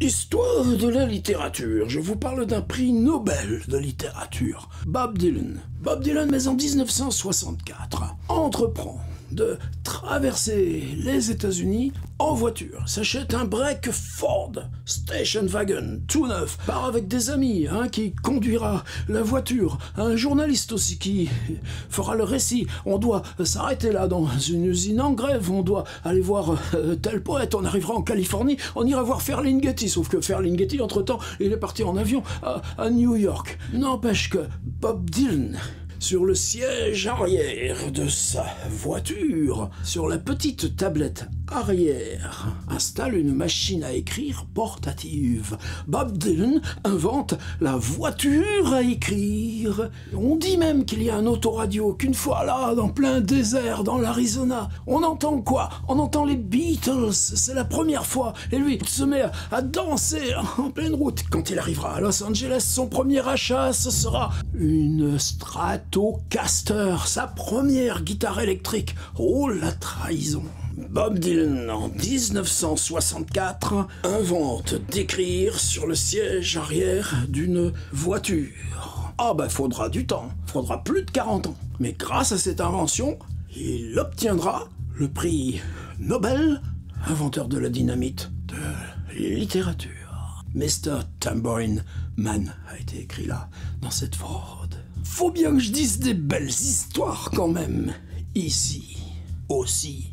Histoire de la littérature, je vous parle d'un prix Nobel de littérature, Bob Dylan. Bob Dylan, mais en 1964, entreprend de traverser les États-Unis en voiture, s'achète un break Ford Station Wagon tout neuf, part avec des amis qui conduira la voiture, un journaliste aussi qui fera le récit. On doit s'arrêter là dans une usine en grève, on doit aller voir tel poète, on arrivera en Californie, on ira voir Ferlinghetti, sauf que Ferlinghetti, entre-temps, il est parti en avion à New York. N'empêche que Bob Dylan, sur le siège arrière de sa voiture, sur la petite tablette arrière, installe une machine à écrire portative. Bob Dylan invente la voiture à écrire. On dit même qu'il y a un autoradio, qu'une fois là, dans plein désert, dans l'Arizona, on entend quoi? On entend les Beatles, c'est la première fois, et lui se met à danser en pleine route. Quand il arrivera à Los Angeles, son premier achat, ce sera une Stratocaster, sa première guitare électrique. Oh, la trahison! Bob Dylan, en 1964, invente d'écrire sur le siège arrière d'une voiture. Ah ben, faudra du temps, faudra plus de 40 ans. Mais grâce à cette invention, il obtiendra le prix Nobel, inventeur de la dynamite, de littérature. Mr. Tambourine Man a été écrit là, dans cette Ford. Faut bien que je dise des belles histoires quand même, ici aussi.